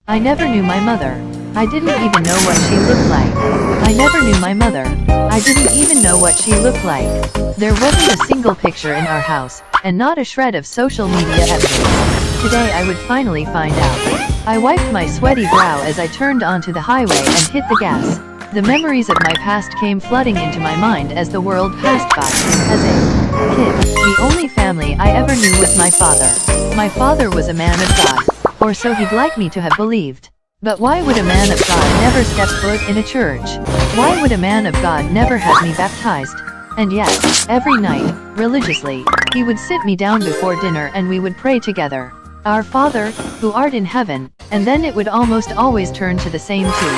I never knew my mother. I didn't even know what she looked like. I never knew my mother. I didn't even know what she looked like. There wasn't a single picture in our house, and not a shred of social media evidence. Today I would finally find out. I wiped my sweaty brow as I turned onto the highway and hit the gas. The memories of my past came flooding into my mind as the world passed by. As a kid, the only family I ever knew was my father. My father was a man of God, or so he'd like me to have believed. But why would a man of God never step foot in a church? Why would a man of God never have me baptized? And yet, every night, religiously, he would sit me down before dinner and we would pray together. Our Father, who art in heaven, and then it would almost always turn to the same two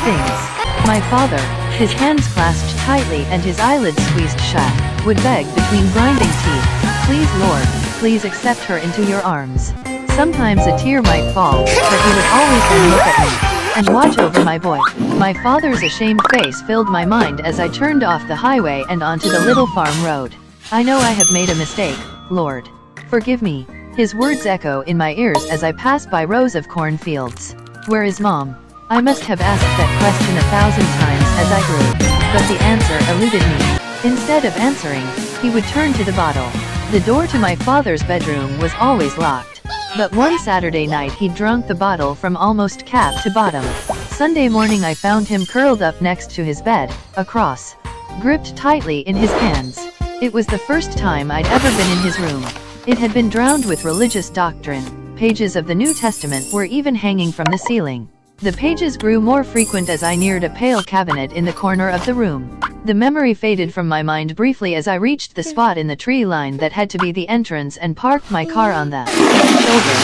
things. My father, his hands clasped tightly and his eyelids squeezed shut, would beg between grinding teeth, "Please Lord, please accept her into your arms." Sometimes a tear might fall, but he would always then look at me and watch over my boy. My father's ashamed face filled my mind as I turned off the highway and onto the little farm road. "I know I have made a mistake, Lord. Forgive me." His words echo in my ears as I pass by rows of cornfields. "Where is Mom?" I must have asked that question 1,000 times as I grew, but the answer eluded me. Instead of answering, he would turn to the bottle. The door to my father's bedroom was always locked. But one Saturday night he'd drunk the bottle from almost cap to bottom. Sunday morning I found him curled up next to his bed, a cross gripped tightly in his hands. It was the first time I'd ever been in his room. It had been drowned with religious doctrine. Pages of the New Testament were even hanging from the ceiling. The pages grew more frequent as I neared a pale cabinet in the corner of the room. The memory faded from my mind briefly as I reached the spot in the tree line that had to be the entrance and parked my car on the shoulder.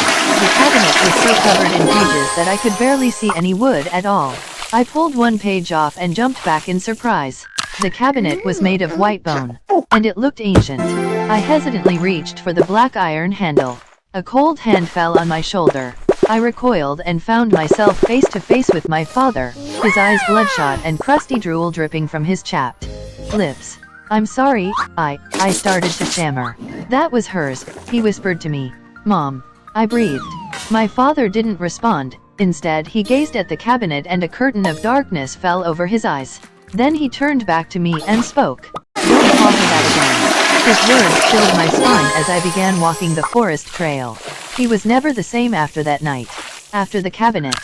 The cabinet was so covered in pages that I could barely see any wood at all. I pulled one page off and jumped back in surprise. The cabinet was made of white bone, and it looked ancient. I hesitantly reached for the black iron handle. A cold hand fell on my shoulder. I recoiled and found myself face to face with my father, his eyes bloodshot and crusty drool dripping from his chapped lips. "I'm sorry, I started to stammer. "That was hers," he whispered to me. "Mom." I breathed. My father didn't respond. Instead, he gazed at the cabinet and a curtain of darkness fell over his eyes. Then he turned back to me and spoke. "Don't call her that again." His words chilled my spine as I began walking the forest trail. He was never the same after that night. After the cabinet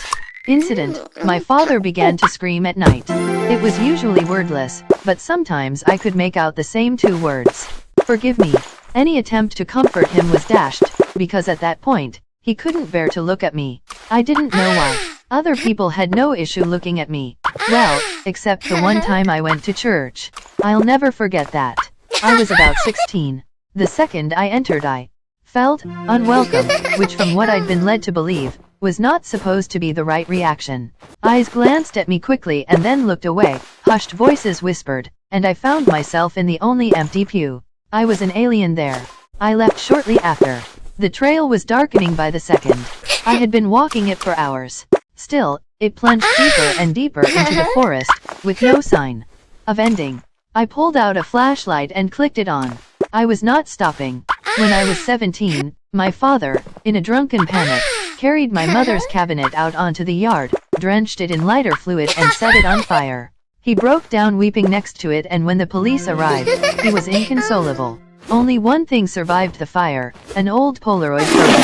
incident, my father began to scream at night. It was usually wordless, but sometimes I could make out the same two words. "Forgive me." Any attempt to comfort him was dashed, because at that point, he couldn't bear to look at me. I didn't know why. Other people had no issue looking at me. Well, except the one time I went to church. I'll never forget that. I was about 16. The second I entered I felt unwelcome, which from what I'd been led to believe, was not supposed to be the right reaction. Eyes glanced at me quickly and then looked away, hushed voices whispered, and I found myself in the only empty pew. I was an alien there. I left shortly after. The trail was darkening by the second. I had been walking it for hours. Still, it plunged deeper and deeper into the forest, with no sign of ending. I pulled out a flashlight and clicked it on. I was not stopping. When I was 17, my father, in a drunken panic, carried my mother's cabinet out onto the yard, drenched it in lighter fluid and set it on fire. He broke down weeping next to it, and when the police arrived, he was inconsolable. Only one thing survived the fire, an old Polaroid photo.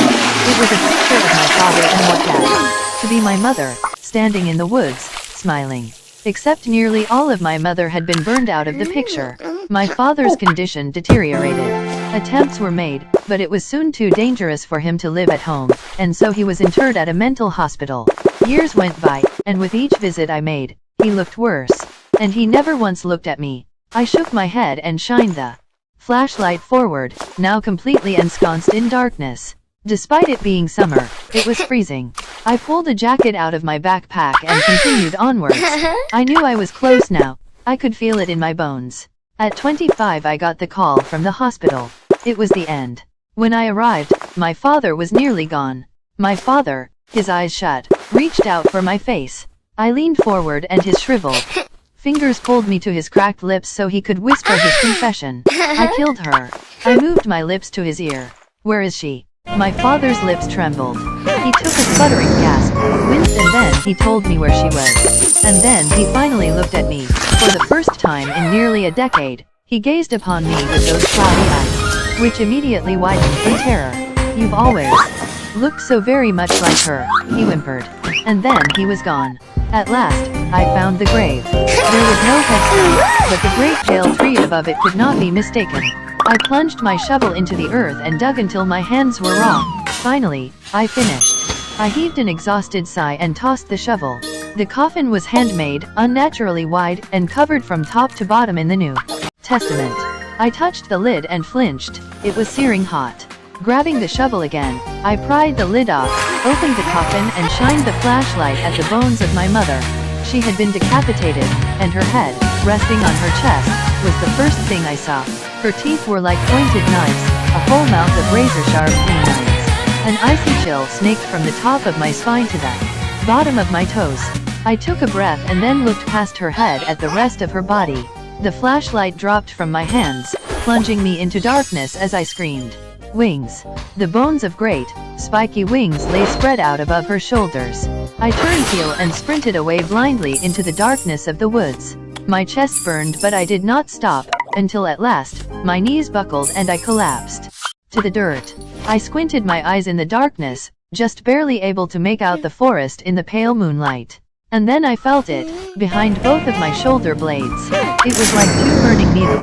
It was a picture of my father and what had to be my mother, standing in the woods, smiling. Except nearly all of my mother had been burned out of the picture. My father's condition deteriorated. Attempts were made, but it was soon too dangerous for him to live at home, and so he was interred at a mental hospital. Years went by, and with each visit I made, he looked worse. And he never once looked at me. I shook my head and shined the flashlight forward, now completely ensconced in darkness. Despite it being summer, it was freezing. I pulled a jacket out of my backpack and continued onwards. I knew I was close now. I could feel it in my bones. At 25 I got the call from the hospital. It was the end. When I arrived, my father was nearly gone. My father, his eyes shut, reached out for my face. I leaned forward and his shriveled fingers pulled me to his cracked lips so he could whisper his confession. "I killed her." I moved my lips to his ear. "Where is she?" My father's lips trembled. He took a sputtering gasp, winced he told me where she was. And then he finally looked at me. For the first time in nearly a decade, he gazed upon me with those cloudy eyes, which immediately widened in terror. "You've always looked so very much like her," he whimpered. And then he was gone. At last, I found the grave. There was no headstone, but the great pale tree above it could not be mistaken. I plunged my shovel into the earth and dug until my hands were raw. Finally, I finished. I heaved an exhausted sigh and tossed the shovel. The coffin was handmade, unnaturally wide, and covered from top to bottom in the New Testament. I touched the lid and flinched. It was searing hot. Grabbing the shovel again, I pried the lid off, opened the coffin and shined the flashlight at the bones of my mother. She had been decapitated, and her head, resting on her chest, was the first thing I saw. Her teeth were like pointed knives, a whole mouth of razor-sharp canines. An icy chill snaked from the top of my spine to the bottom of my toes. I took a breath and then looked past her head at the rest of her body. The flashlight dropped from my hands, plunging me into darkness as I screamed. Wings. The bones of great, spiky wings lay spread out above her shoulders. I turned heel and sprinted away blindly into the darkness of the woods. My chest burned, but I did not stop, until at last, my knees buckled and I collapsed to the dirt. I squinted my eyes in the darkness, just barely able to make out the forest in the pale moonlight. And then I felt it, behind both of my shoulder blades. It was like two burning needles.